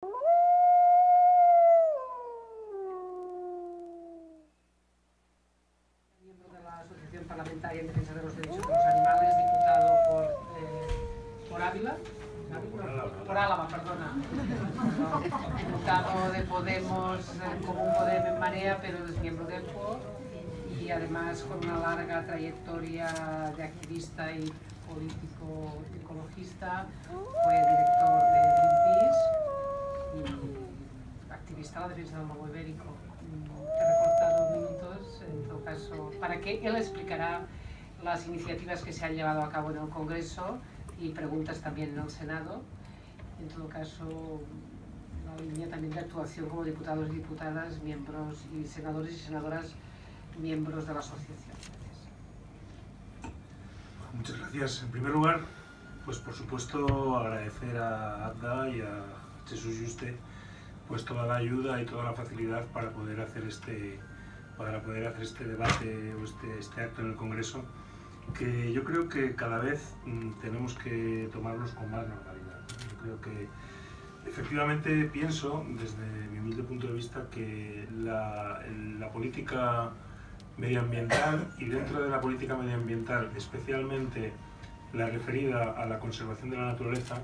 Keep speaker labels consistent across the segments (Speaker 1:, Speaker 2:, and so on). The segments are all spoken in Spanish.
Speaker 1: Miembro de la Asociación Parlamentaria en Defensa de los Derechos de los Animales, diputado por Ávila. Por Álava, perdona. Diputado de Podemos, Común Podem en Marea, pero es miembro del PO y además con una larga trayectoria de activista y político ecologista. Fue director de Greenpeace y activista a la defensa del lobo ibérico. Te he recortado minutos, en todo caso, para que él explicará las iniciativas que se han llevado a cabo en el Congreso y preguntas también en el Senado. En todo caso, la línea también de actuación como diputados y diputadas, miembros y senadores y senadoras, miembros de la asociación. Gracias.
Speaker 2: Muchas gracias. En primer lugar, pues por supuesto agradecer a Adda y a Jesús Yuste pues toda la ayuda y toda la facilidad para poder hacer este debate o este acto en el Congreso, que yo creo que cada vez tenemos que tomarlos con más normalidad. Yo creo que efectivamente pienso, desde mi humilde punto de vista, que la política medioambiental, y dentro de la política medioambiental especialmente la referida a la conservación de la naturaleza,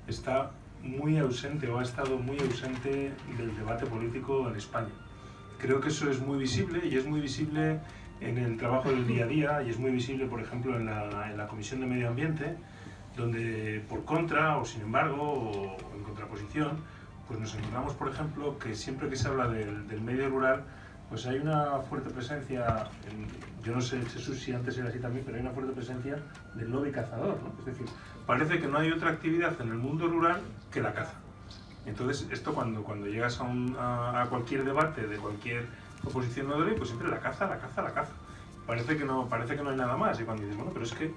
Speaker 2: está muy ausente o ha estado muy ausente del debate político en España. Creo que eso es muy visible y es muy visible en el trabajo del día a día y es muy visible, por ejemplo, en la Comisión de Medio Ambiente, donde por contra o sin embargo o en contraposición, pues nos encontramos, por ejemplo, que siempre que se habla del medio rural, pues hay una fuerte presencia, yo no sé, Jesús, si antes era así también, pero hay una fuerte presencia del lobby cazador, ¿no? Es decir, parece que no hay otra actividad en el mundo rural que la caza. Entonces, esto cuando llegas a cualquier debate de cualquier oposición o de ley, pues siempre la caza. Parece que no hay nada más. Y cuando dices, bueno, pero es que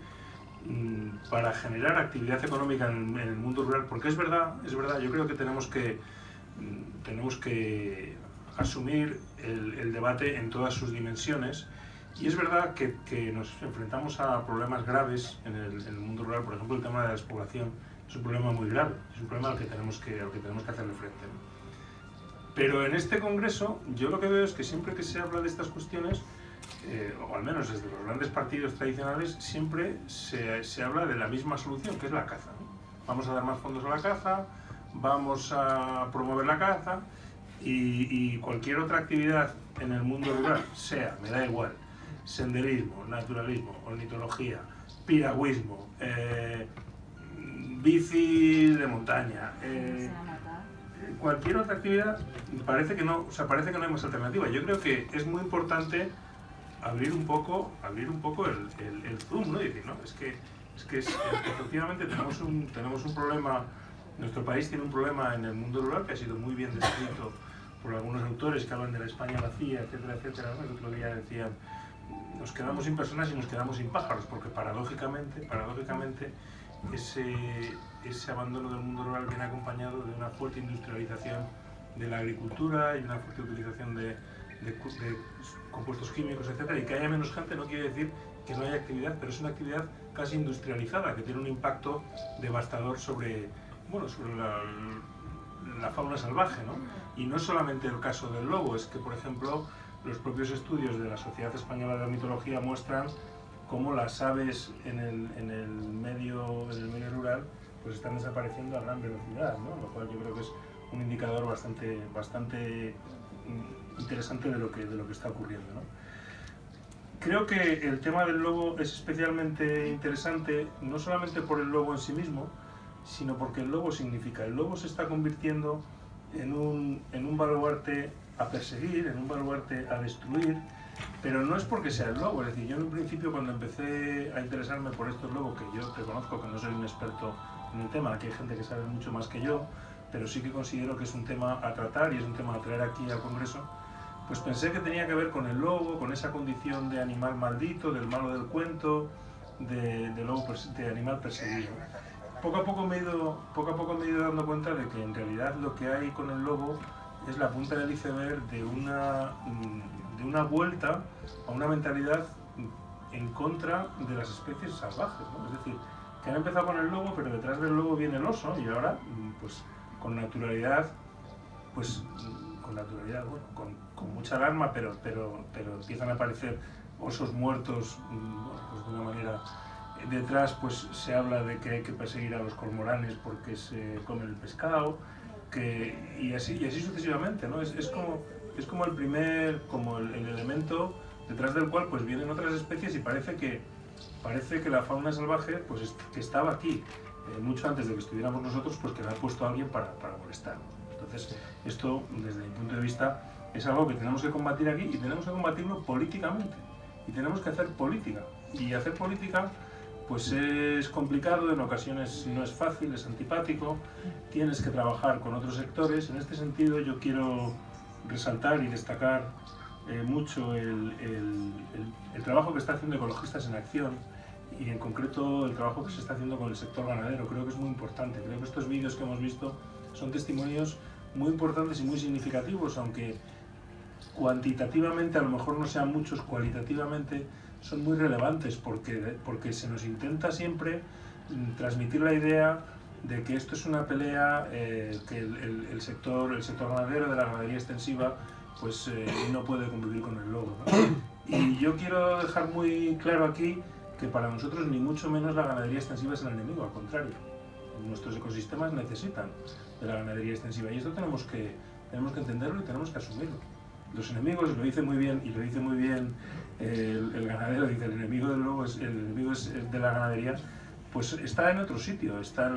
Speaker 2: para generar actividad económica en el mundo rural, porque es verdad, yo creo que tenemos que asumir el debate en todas sus dimensiones, y es verdad que nos enfrentamos a problemas graves en el mundo rural. Por ejemplo, el tema de la despoblación es un problema muy grave, es un problema al que tenemos que hacerle frente, ¿no? Pero en este Congreso yo lo que veo es que siempre que se habla de estas cuestiones, o al menos desde los grandes partidos tradicionales, siempre se habla de la misma solución, que es la caza, ¿no? Vamos a dar más fondos a la caza, vamos a promover la caza, y cualquier otra actividad en el mundo rural, me da igual, senderismo, naturalismo, ornitología, piragüismo, bici de montaña, cualquier otra actividad, parece que no hay más alternativa. Yo creo que es muy importante abrir un poco el zoom, ¿no? Y decir, no, es que efectivamente tenemos un problema. Nuestro país tiene un problema en el mundo rural que ha sido muy bien descrito por algunos autores que hablan de la España vacía, etcétera, etcétera, ¿no? El otro día decían, nos quedamos sin personas y nos quedamos sin pájaros, porque paradójicamente ese abandono del mundo rural viene acompañado de una fuerte industrialización de la agricultura y una fuerte utilización de compuestos químicos, etcétera, y que haya menos gente no quiere decir que no haya actividad, pero es una actividad casi industrializada que tiene un impacto devastador sobre la fauna salvaje, ¿no? Y no es solamente el caso del lobo, es que, por ejemplo, los propios estudios de la Sociedad Española de Ornitología muestran cómo las aves en el medio rural pues están desapareciendo a gran velocidad, ¿no? Lo cual yo creo que es un indicador bastante interesante de lo que está ocurriendo, ¿no? Creo que el tema del lobo es especialmente interesante, no solamente por el lobo en sí mismo, sino porque el lobo significa. El lobo se está convirtiendo en un baluarte a perseguir, en un baluarte a destruir, pero no es porque sea el lobo. Es decir, yo en un principio, cuando empecé a interesarme por estos lobos, que yo reconozco que no soy un experto en el tema, que hay gente que sabe mucho más que yo, pero sí que considero que es un tema a tratar y es un tema a traer aquí al Congreso, pues pensé que tenía que ver con el lobo, con esa condición de animal maldito, del malo del cuento, de animal perseguido. Poco a poco me he ido dando cuenta de que en realidad lo que hay con el lobo es la punta del iceberg de una vuelta a una mentalidad en contra de las especies salvajes, ¿no? Es decir, que han empezado con el lobo, pero detrás del lobo viene el oso, y ahora, pues con naturalidad, pues con naturalidad, bueno, con mucha alarma, pero empiezan a aparecer osos muertos, bueno, pues de una manera. Detrás pues se habla de que hay que perseguir a los cormoranes porque se comen el pescado, y así sucesivamente, ¿no? Es como el primer, como el elemento detrás del cual pues vienen otras especies, y parece que la fauna salvaje pues que estaba aquí mucho antes de que estuviéramos nosotros, pues que la ha puesto alguien para molestarnos. Entonces esto, desde mi punto de vista, es algo que tenemos que combatir aquí, y tenemos que combatirlo políticamente, y tenemos que hacer política, y hacer política pues es complicado, en ocasiones no es fácil, es antipático, tienes que trabajar con otros sectores. En este sentido yo quiero resaltar y destacar mucho el trabajo que está haciendo Ecologistas en Acción, y en concreto el trabajo que se está haciendo con el sector ganadero. Creo que es muy importante. Creo que estos vídeos que hemos visto son testimonios muy importantes y muy significativos, aunque cuantitativamente a lo mejor no sean muchos, cualitativamente son muy relevantes, porque se nos intenta siempre transmitir la idea de que esto es una pelea, que el sector ganadero, de la ganadería extensiva, pues no puede convivir con el lobo, ¿no? Y yo quiero dejar muy claro aquí que para nosotros ni mucho menos la ganadería extensiva es el enemigo, al contrario. Nuestros ecosistemas necesitan de la ganadería extensiva, y esto tenemos que entenderlo y tenemos que asumirlo. Los enemigos, lo dice muy bien el ganadero, dice el enemigo del lobo, el enemigo es de la ganadería, pues está en otro sitio, está en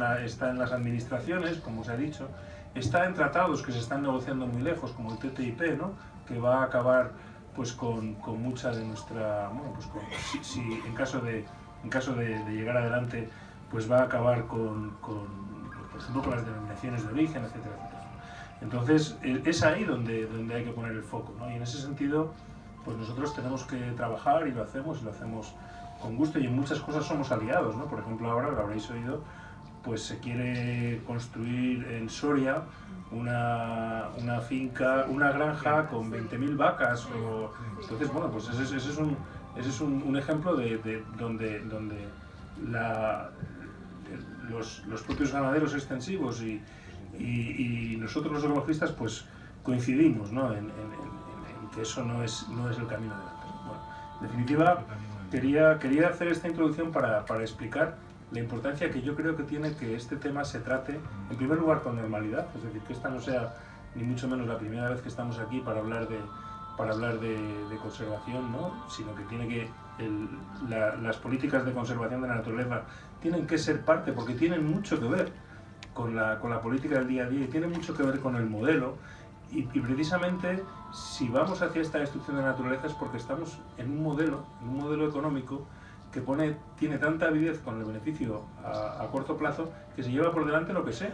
Speaker 2: las administraciones, como se ha dicho, está en tratados que se están negociando muy lejos, como el TTIP, ¿no? Que va a acabar pues con mucha de nuestra, bueno, pues si en caso de llegar adelante, pues va a acabar por ejemplo, con las denominaciones de origen, etcétera, etcétera. Entonces es ahí donde hay que poner el foco, ¿no? Y en ese sentido pues nosotros tenemos que trabajar, y lo hacemos con gusto, y en muchas cosas somos aliados, ¿no? Por ejemplo, ahora, lo habréis oído, pues se quiere construir en Soria una finca, una granja con 20.000 vacas, entonces bueno, pues ese es un ejemplo de donde los propios ganaderos extensivos y nosotros los ecologistas pues coincidimos, ¿no? en que eso no es el camino adelante. Bueno, en definitiva, quería hacer esta introducción para explicar la importancia que yo creo que tiene que este tema se trate, en primer lugar, con normalidad, es decir, que esta no sea ni mucho menos la primera vez que estamos aquí para hablar de conservación, ¿no? Sino que las políticas de conservación de la naturaleza tienen que ser parte, porque tienen mucho que ver con la política del día a día, y tienen mucho que ver con el modelo, y precisamente si vamos hacia esta destrucción de la naturaleza es porque estamos en un modelo económico que tiene tanta avidez con el beneficio a corto plazo, que se lleva por delante lo que sea.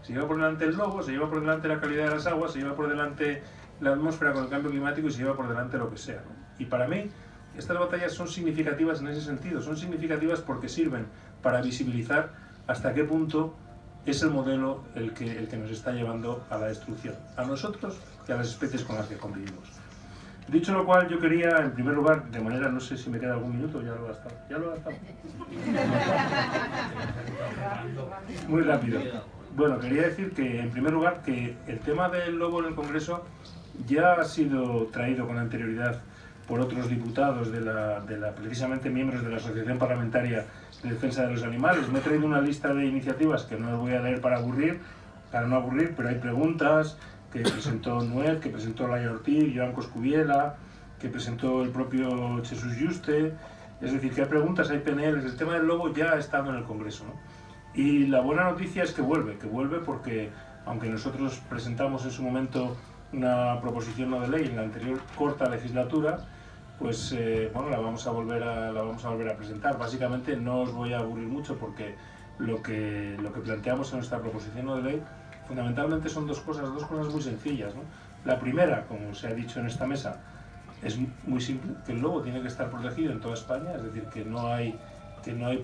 Speaker 2: Se lleva por delante el lobo, se lleva por delante la calidad de las aguas, se lleva por delante la atmósfera con el cambio climático, y se lleva por delante lo que sea, ¿no? Y para mí estas batallas son significativas en ese sentido, son significativas porque sirven para visibilizar hasta qué punto es el modelo el que nos está llevando a la destrucción, a nosotros y a las especies con las que convivimos. Dicho lo cual, yo quería, en primer lugar, de manera, no sé si me queda algún minuto, ya lo he gastado. Muy rápido. Bueno, quería decir que, en primer lugar, que el tema del lobo en el Congreso ya ha sido traído con anterioridad por otros diputados precisamente miembros de la Asociación Parlamentaria de Defensa de los Animales. Me he traído una lista de iniciativas que no os voy a leer para no aburrir, pero hay preguntas que presentó Nuet, que presentó Laia Ortiz, Joan Coscubiela, que presentó el propio Jesús Yuste. Es decir, que hay preguntas, hay PNLs. El tema del lobo ya ha estado en el Congreso, ¿no? Y la buena noticia es que vuelve porque, aunque nosotros presentamos en su momento una proposición no de ley en la anterior corta legislatura, pues bueno, la vamos a volver a presentar. Básicamente no os voy a aburrir mucho, porque lo que planteamos en nuestra proposición no de ley fundamentalmente son dos cosas muy sencillas, ¿no? La primera, como se ha dicho en esta mesa, es muy simple, que el lobo tiene que estar protegido en toda España, es decir, que no hay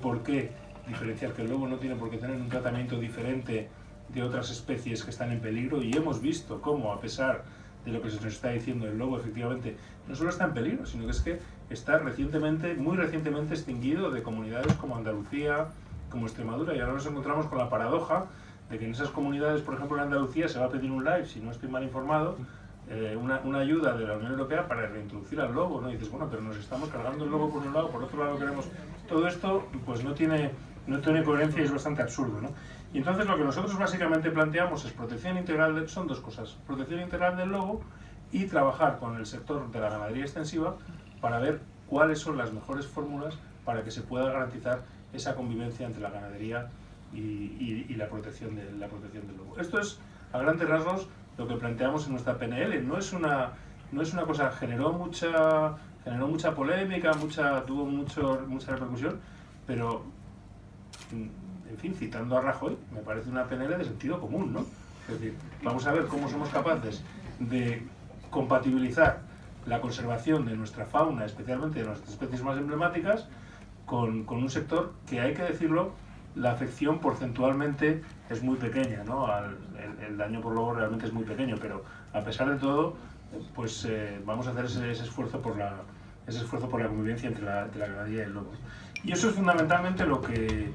Speaker 2: por qué diferenciar, que el lobo no tiene por qué tener un tratamiento diferente de otras especies que están en peligro, y hemos visto cómo, a pesar de lo que se nos está diciendo, el lobo efectivamente no solo está en peligro, sino que es que está muy recientemente extinguido de comunidades como Andalucía, como Extremadura, y ahora nos encontramos con la paradoja de que en esas comunidades, por ejemplo en Andalucía, se va a pedir un live, si no estoy mal informado, una ayuda de la Unión Europea para reintroducir al lobo, ¿no? Y dices, bueno, pero nos estamos cargando el lobo por un lado, por otro lado queremos... Todo esto pues no tiene coherencia y es bastante absurdo, ¿no? Y entonces lo que nosotros básicamente planteamos es protección integral, son dos cosas, protección integral del lobo y trabajar con el sector de la ganadería extensiva para ver cuáles son las mejores fórmulas para que se pueda garantizar esa convivencia entre la ganadería y la protección del lobo. Esto es, a grandes rasgos, lo que planteamos en nuestra PNL. No es una cosa, generó mucha polémica, tuvo mucha repercusión, pero, en fin, citando a Rajoy, me parece una PNL de sentido común, ¿no? Es decir, vamos a ver cómo somos capaces de compatibilizar la conservación de nuestra fauna, especialmente de nuestras especies más emblemáticas, con un sector que, hay que decirlo, la afección porcentualmente es muy pequeña, ¿no? El daño por lobo realmente es muy pequeño, pero a pesar de todo, pues vamos a hacer ese esfuerzo por la convivencia entre la ganadería y el lobo. Y eso es fundamentalmente lo que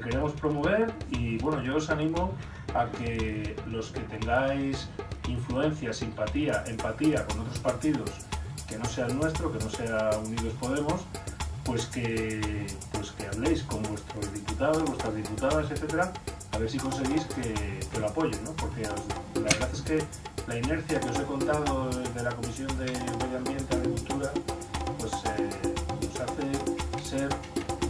Speaker 2: queremos promover, y bueno, yo os animo a que los que tengáis influencia, simpatía, empatía con otros partidos que no sea el nuestro, que no sea Unidos Podemos, pues que habléis con vuestros diputados, vuestras diputadas, etcétera, a ver si conseguís que lo apoyen, ¿no? Porque la verdad es que la inercia que os he contado de la Comisión de Medio Ambiente y Agricultura, pues nos hace ser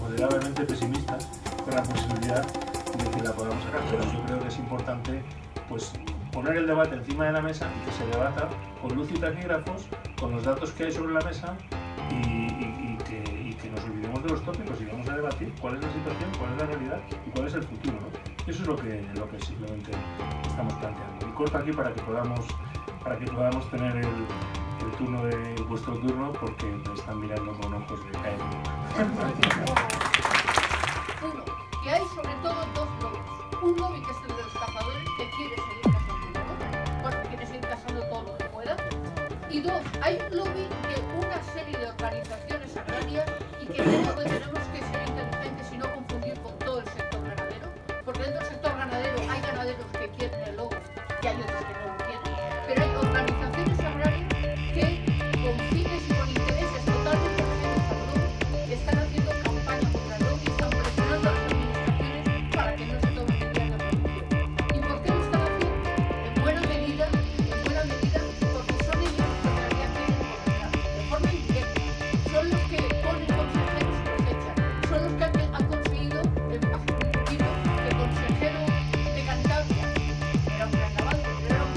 Speaker 2: moderadamente pesimistas con la posibilidad de que la podamos sacar, pero yo creo que es importante pues poner el debate encima de la mesa y que se debata con luz y taquígrafos, con los datos que hay sobre la mesa y que nos olvidemos de los tópicos y vamos a debatir cuál es la situación, cuál es la realidad y cuál es el futuro, ¿no? Eso es lo que simplemente estamos planteando. Y corto aquí para que podamos tener el turno de vuestro turno, porque me están mirando con ojos de caer.
Speaker 3: Uno, que hay sobre todo dos lobbies. Un lobby que es el de los cazadores, que quiere seguir cazando lobos, bueno, quiere seguir cazando todo lo que pueda. Y dos, hay un lobby de una serie de organizaciones agrarias y que creo que tenemos que ser inteligentes y no confundir con todo el sector ganadero, porque dentro del sector ganadero hay ganaderos que quieren el lobo y hay otros que no lo quieren, pero hay organizaciones agrarias que con fines y con intereses totalmente ajenos al lobo están haciendo campaña contra el lobo y están presionando a las administraciones para que no se tomen medidas de protección. ¿Y por qué lo están haciendo? En buena medida, porque son ellos los que en realidad quieren cosechar, de forma indirecta. Son los que ponen consejeros y cosechan. Son los que han conseguido hace un tiro que el consejero de Cantabria era un gran avance, pero era un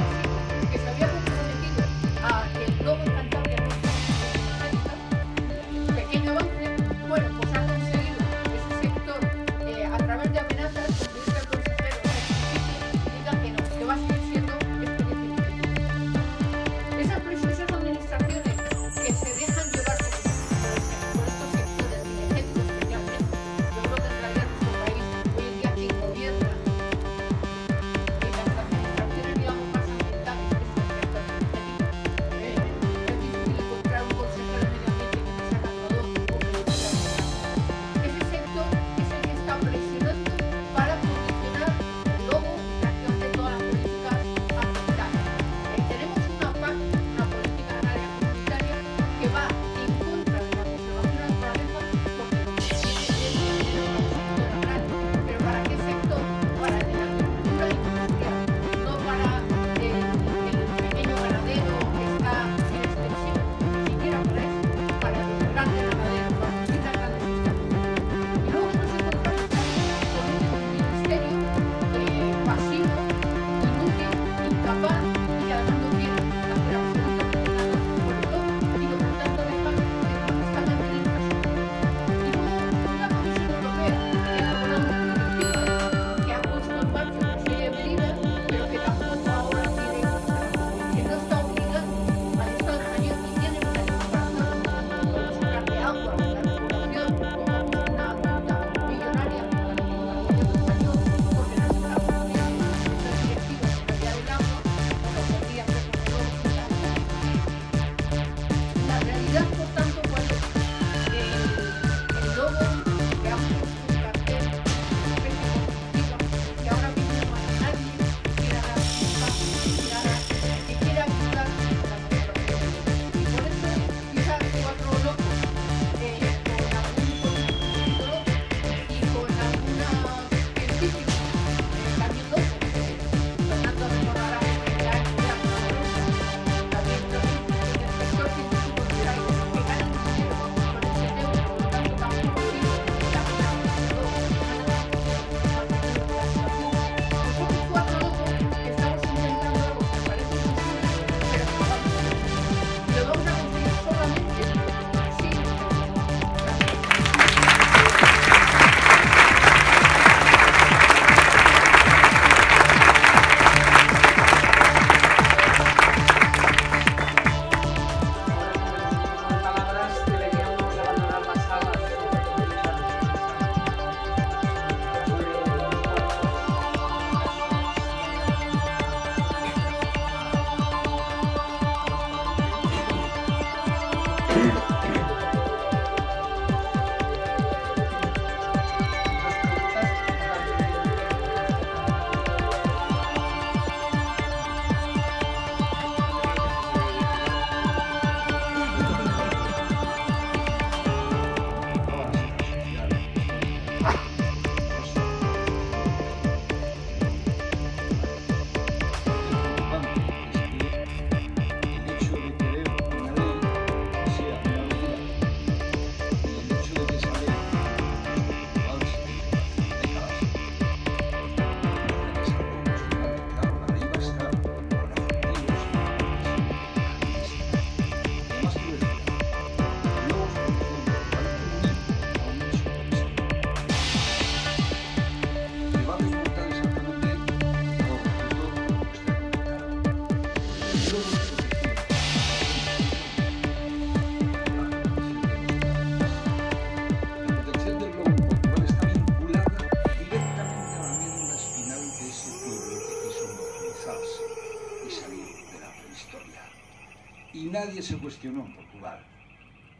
Speaker 4: Y nadie se cuestionó en Portugal,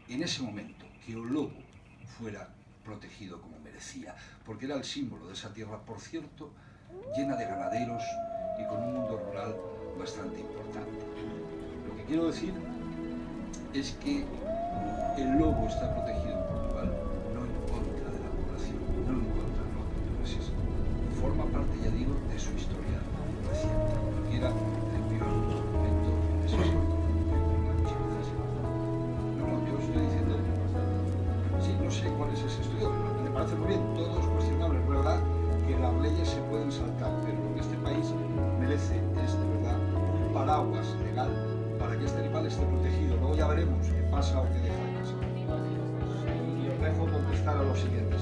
Speaker 4: en ese momento, que o lobo fuera protegido como merecía, porque era el símbolo de esa tierra, por cierto, llena de ganaderos y con un mundo rural bastante importante. Lo que quiero decir es que el lobo está protegido en Portugal, no en contra de la población, no en contra de los portugueses. Forma parte, ya digo, de su historia reciente, porque era el peor momento de esa historia. No sé cuál es ese estudio, me parece muy bien, todo es cuestionable, es verdad que las leyes se pueden saltar, pero lo que este país merece es de verdad un paraguas legal para que este animal esté protegido. Luego ya veremos qué pasa o qué deja de pasar. Y os dejo contestar a los siguientes.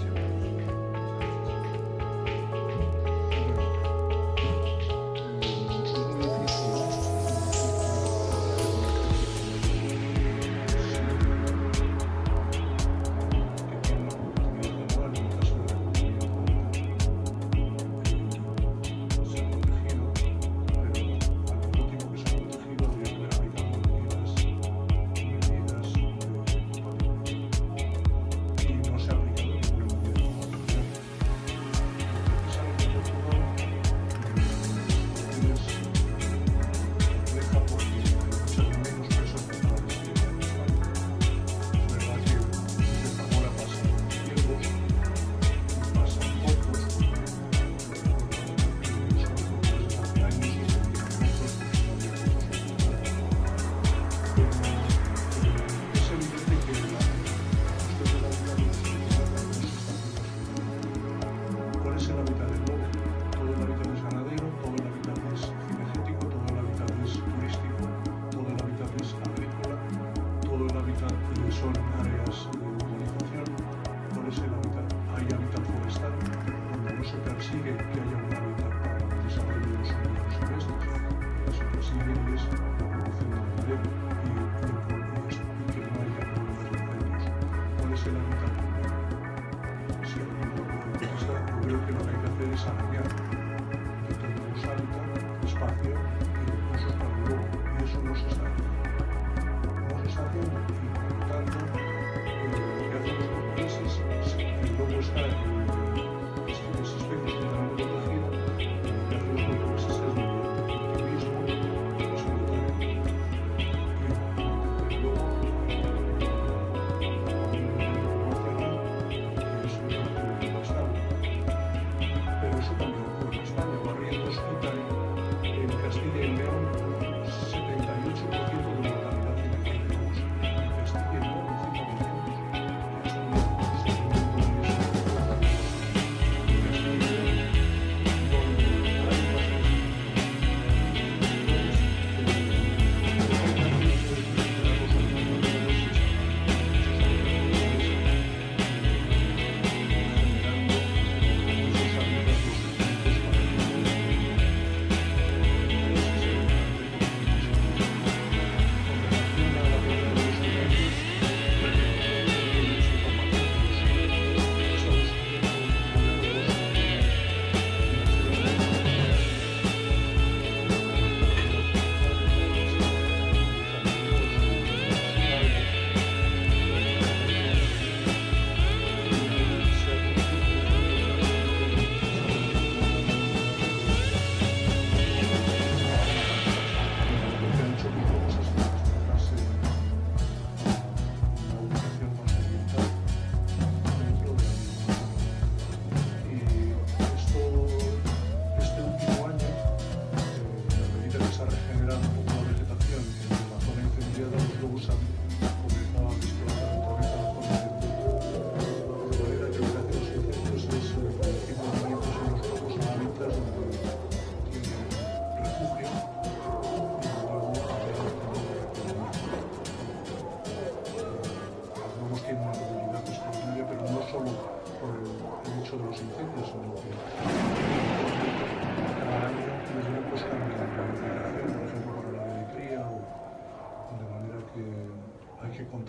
Speaker 2: Cada año los grupos cambian la planificación, por ejemplo, para la de cría,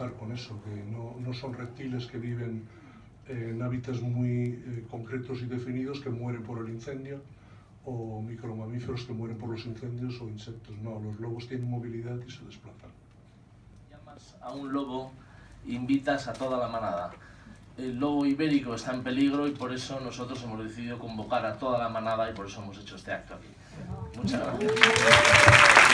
Speaker 5: contar con eso, que no son reptiles que viven en hábitats muy concretos y definidos que mueren por el incendio, o micromamíferos que mueren por los incendios, o insectos. No, los lobos tienen movilidad y se desplazan.
Speaker 6: Llamas a un lobo, invitas a toda la manada. El lobo ibérico está en peligro y por eso nosotros hemos decidido convocar a toda la manada y por eso hemos hecho este acto aquí. Muchas gracias.